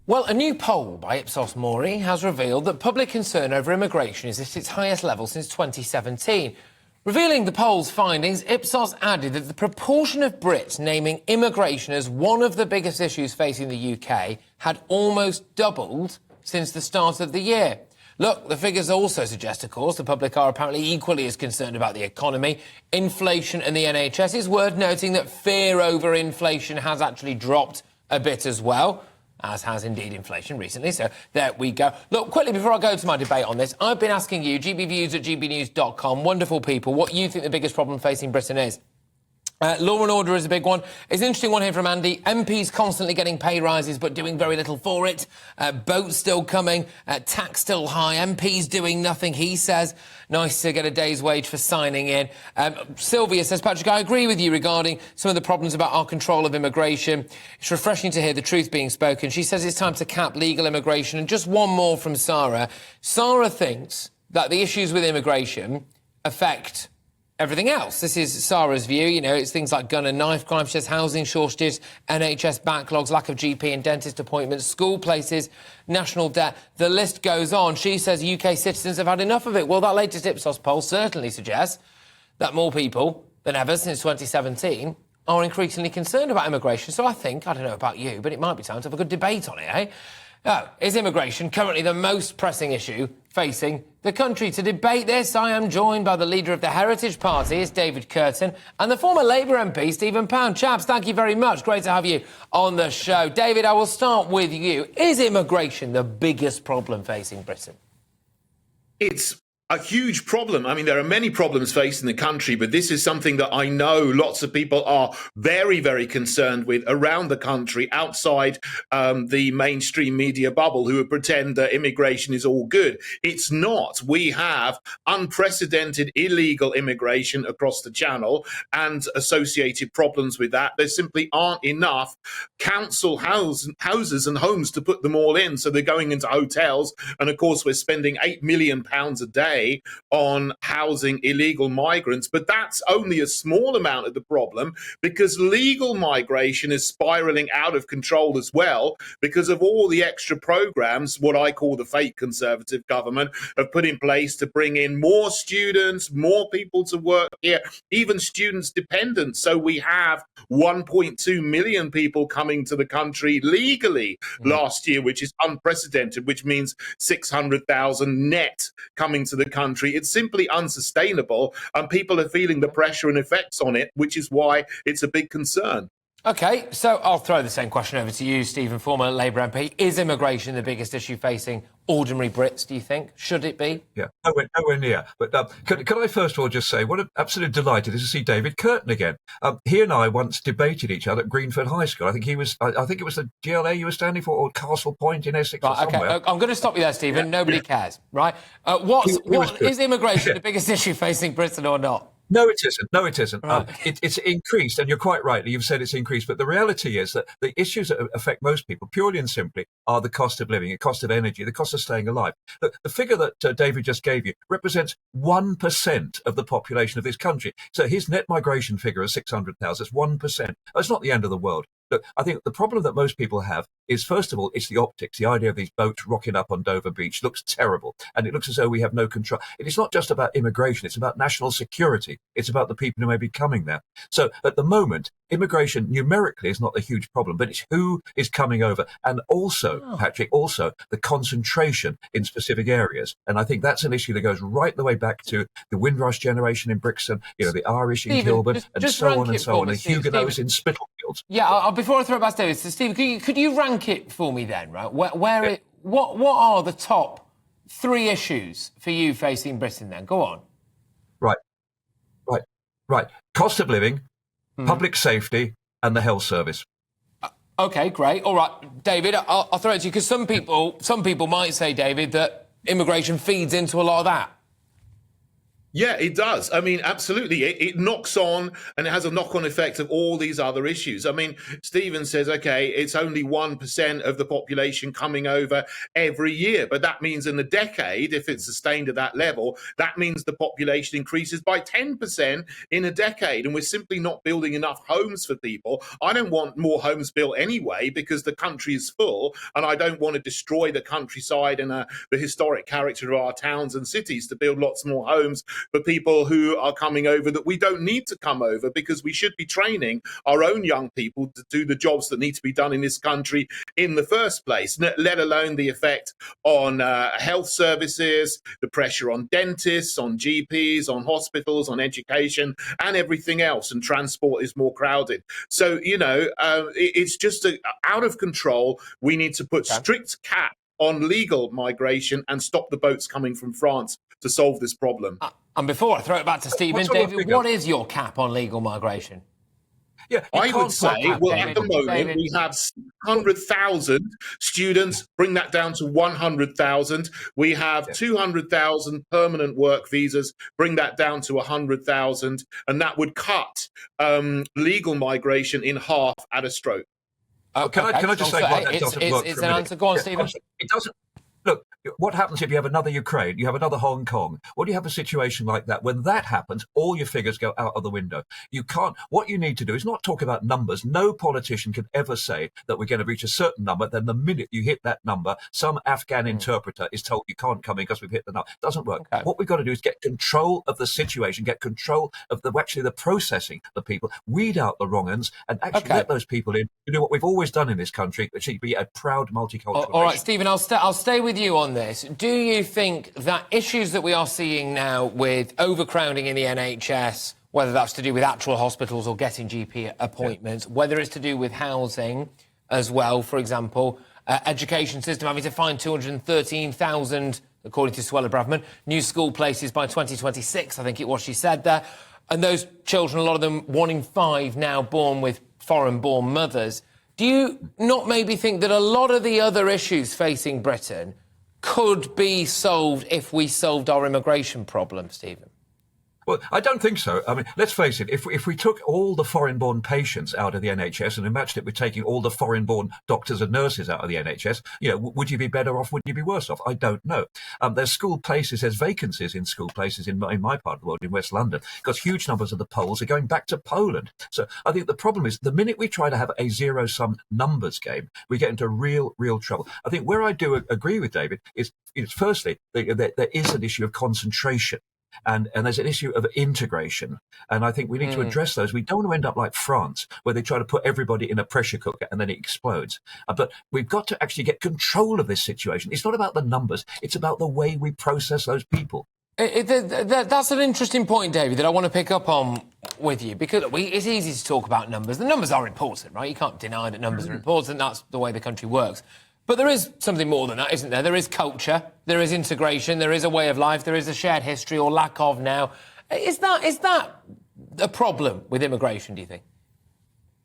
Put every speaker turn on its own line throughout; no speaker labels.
Well, a new poll by Ipsos Mori has revealed that public concern over immigration is at its highest level since 2017. Revealing the poll's findings, Ipsos added that the proportion of Brits naming immigration as one of the biggest issues facing the UK had almost doubled since the start of the year. Look, the figures also suggest, of course, the public are apparently equally as concerned about the economy, inflation and the NHS. It's worth noting that fear over inflation has actually dropped a bit as well, as has indeed inflation recently, so there we go. Look, quickly, before I go to my debate on this, I've been asking you, gbviews at gbnews.com, wonderful people, what you think the biggest problem facing Britain is. Law and order is a big one. It's an interesting one here from Andy. MPs constantly getting pay rises but doing very little for it. Boats still coming. Tax still high. MPs doing nothing, he says. Nice to get a day's wage for signing in. Sylvia says, Patrick, I agree with you regarding some of the problems about our control of immigration. It's refreshing to hear the truth being spoken. She says it's time to cap legal immigration. And just one more from Sarah. Sarah thinks that the issues with immigration affect everything else. This is Sarah's view. You know, it's things like gun and knife crime. She says housing shortages, NHS backlogs, lack of GP and dentist appointments, school places, national debt. The list goes on. She says UK citizens have had enough of it. Well, that latest Ipsos poll certainly suggests that more people than ever since 2017 are increasingly concerned about immigration. So I think, I don't know about you, but it might be time to have a good debate on it, eh? Oh, is immigration currently the most pressing issue facing the country? To debate this, I am joined by the leader of the Heritage Party, it's David Kurtern, and the former Labour MP, Stephen Pound. Chaps, thank you very much. Great to have you on the show. David, I will start with you. Is immigration the biggest problem facing Britain?
It's a huge problem. I mean, there are many problems facing the country, but this is something that I know lots of people are very, very concerned with around the country, outside the mainstream media bubble, who would pretend that immigration is all good. It's not. We have unprecedented illegal immigration across the Channel and associated problems with that. There simply aren't enough council houses and homes to put them all in, so they're going into hotels. And of course, we're spending £8 million a day on housing illegal migrants, but that's only a small amount of the problem, because legal migration is spiraling out of control as well because of all the extra programs, what I call the fake Conservative government have put in place to bring in more students, more people to work here, even students dependents. So we have 1.2 million people coming to the country legally last year, which is unprecedented, which means 600,000 net coming to the country. It's simply unsustainable, and people are feeling the pressure and effects on it, which is why it's a big concern.
OK, so I'll throw the same question over to you, Stephen, former Labour MP. Is immigration the biggest issue facing ordinary Brits, do you think? Should it be?
Yeah, nowhere near. But can I first of all just say what an absolute delight it is to see David Kurtern again. He and I once debated each other at Greenford High School. I think it was the GLA you were standing for, or Castle Point in Essex,
right,
or somewhere.
OK, I'm going to stop you there, Stephen. Nobody cares, right? Is immigration the biggest issue facing Britain or not?
No, it isn't. No, it isn't.
Right.
It's increased, and you're quite right. You've said it's increased, but the reality is that the issues that affect most people, purely and simply, are the cost of living, the cost of energy, the cost of staying alive. The figure that David just gave you represents 1% of the population of this country. So his net migration figure is 600,000. It's 1%. That's not the end of the world. Look, I think the problem that most people have is, first of all, it's the optics. The idea of these boats rocking up on Dover Beach looks terrible, and it looks as though we have no control. It is not just about immigration. It's about national security. It's about the people who may be coming there. So at the moment, immigration numerically is not a huge problem, but it's who is coming over. And also, Patrick, also the concentration in specific areas. And I think that's an issue that goes right the way back to the Windrush generation in Brixton, the Irish in Kilburn, and so on and so on, the Huguenots in Spitalfields.
Yeah, before I throw it back to David, so Stephen, could you rank it for me then, right? What are the top 3 issues for you facing Britain then? Go on.
Right. Cost of living, public safety, and the health service.
OK, great. All right, David, I'll throw it to you, because some people might say, David, that immigration feeds into a lot of that.
Yeah, it does. I mean, absolutely. It knocks on and it has a knock-on effect of all these other issues. I mean, Stephen says, okay, it's only 1% of the population coming over every year. But that means in a decade, if it's sustained at that level, that means the population increases by 10% in a decade. And we're simply not building enough homes for people. I don't want more homes built anyway, because the country is full, and I don't want to destroy the countryside and the historic character of our towns and cities to build lots more homes for people who are coming over that we don't need to come over, because we should be training our own young people to do the jobs that need to be done in this country in the first place, let alone the effect on health services, the pressure on dentists, on GPs, on hospitals, on education, and everything else. And transport is more crowded. So, it's just out of control. We need to put strict cap on legal migration and stop the boats coming from France to solve this problem.
And before I throw it back to Stephen, David, what is your cap on legal migration?
Yeah, I would say, well, at the moment, we have 100,000 students, bring that down to 100,000. We have 200,000 permanent work visas, bring that down to 100,000. And that would cut legal migration in half at a stroke.
Can I just say why that doesn't work?
It's an answer. Go on, Stephen.
It doesn't. Look, what happens if you have another Ukraine, you have another Hong Kong? Well, you have a situation like that. When that happens, all your figures go out of the window. You can't. What you need to do is not talk about numbers. No politician can ever say that we're going to reach a certain number. Then the minute you hit that number, some Afghan interpreter is told you can't come in because we've hit the number. It doesn't work. Okay. What we've got to do is get control of the situation, get control of the processing of people, weed out the wrong uns, and actually let those people in to do what we've always done in this country, which is be a proud multicultural
all right, Stephen, I'll stay with you on this. Do you think that issues that we are seeing now with overcrowding in the NHS, whether that's to do with actual hospitals or getting GP appointments, whether it's to do with housing as well, for example, education system having to find 213,000, according to Suella Braverman, new school places by 2026, I think it was she said there, and those children, a lot of them, 1 in 5 now born with foreign-born mothers. Do you not maybe think that a lot of the other issues facing Britain could be solved if we solved our immigration problem, Stephen?
Well, I don't think so. I mean, let's face it, if we took all the foreign-born patients out of the NHS and imagined it with taking all the foreign-born doctors and nurses out of the NHS, would you be better off? Would you be worse off? I don't know. There's school places, there's vacancies in school places in my part of the world, in West London, because huge numbers of the Poles are going back to Poland. So I think the problem is the minute we try to have a zero-sum numbers game, we get into real trouble. I think where I do agree with David is firstly, there is an issue of concentration. And there's an issue of integration. And I think we need to address those. We don't want to end up like France, where they try to put everybody in a pressure cooker and then it explodes. But we've got to actually get control of this situation. It's not about the numbers. It's about the way we process those people.
That's an interesting point, David, that I want to pick up on with you, because it's easy to talk about numbers. The numbers are important, right? You can't deny that numbers are important. That's the way the country works. But there is something more than that, isn't there? There is culture, there is integration, there is a way of life, there is a shared history or lack of now. Is that a problem with immigration, do you think?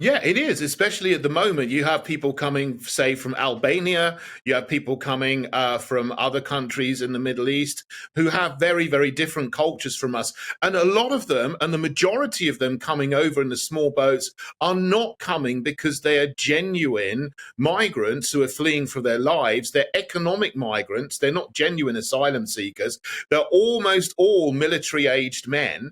Yeah, it is, especially at the moment. You have people coming, say, from Albania. You have people coming from other countries in the Middle East who have very, very different cultures from us. And a lot of them, and the majority of them coming over in the small boats, are not coming because they are genuine migrants who are fleeing for their lives. They're economic migrants. They're not genuine asylum seekers. They're almost all military-aged men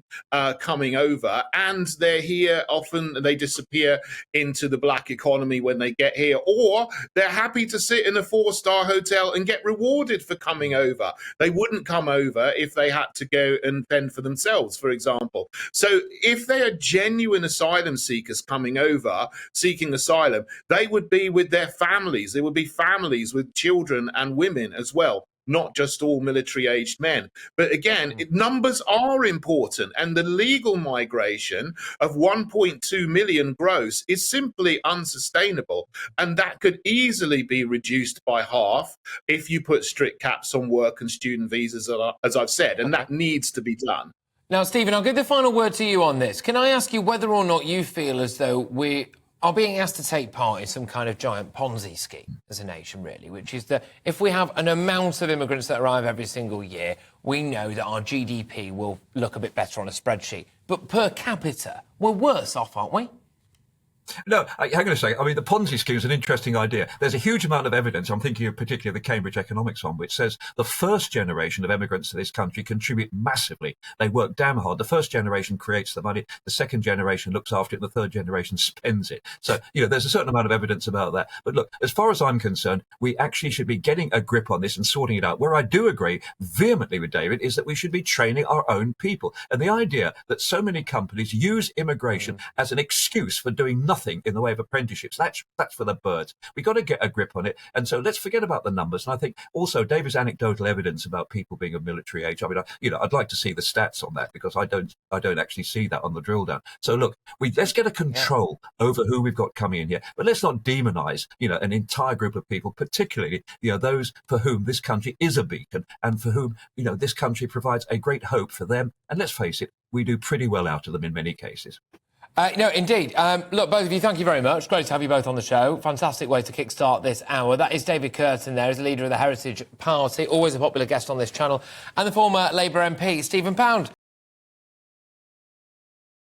coming over, and they're here often, they disappear into the black economy when they get here, or they're happy to sit in a 4-star hotel and get rewarded for coming over. They wouldn't come over if they had to go and fend for themselves, for example. So if they are genuine asylum seekers coming over, seeking asylum, they would be with their families. There would be families with children and women as well, not just all military-aged men. But again, numbers are important, and the legal migration of 1.2 million gross is simply unsustainable, and that could easily be reduced by half if you put strict caps on work and student visas, as I've said, and that needs to be done.
Now, Stephen, I'll give the final word to you on this. Can I ask you whether or not you feel as though we are being asked to take part in some kind of giant Ponzi scheme as a nation, really, which is that if we have an amount of immigrants that arrive every single year, we know that our GDP will look a bit better on a spreadsheet. But per capita, we're worse off, aren't we?
No, hang on a second. I mean, the Ponzi scheme is an interesting idea. There's a huge amount of evidence, I'm thinking of particularly the Cambridge economics one, which says the first generation of immigrants to this country contribute massively. They work damn hard. The first generation creates the money. The second generation looks after it. And the third generation spends it. So, there's a certain amount of evidence about that. But look, as far as I'm concerned, we actually should be getting a grip on this and sorting it out. Where I do agree vehemently with David is that we should be training our own people. And the idea that so many companies use immigration as an excuse for doing nothing in the way of apprenticeships, that's for the birds. We've got to get a grip on it. And so let's forget about the numbers. And I think also David's anecdotal evidence about people being of military age. I mean, I'd like to see the stats on that because I don't actually see that on the drill down. So look, let's get a control over who we've got coming in here, but let's not demonize, an entire group of people, particularly, those for whom this country is a beacon and for whom, this country provides a great hope for them. And let's face it, we do pretty well out of them in many cases.
No, indeed. Look, both of you, thank you very much. Great to have you both on the show. Fantastic way to kickstart this hour. That is David Kurtern there, as the leader of the Heritage Party, always a popular guest on this channel, and the former Labour MP, Stephen Pound.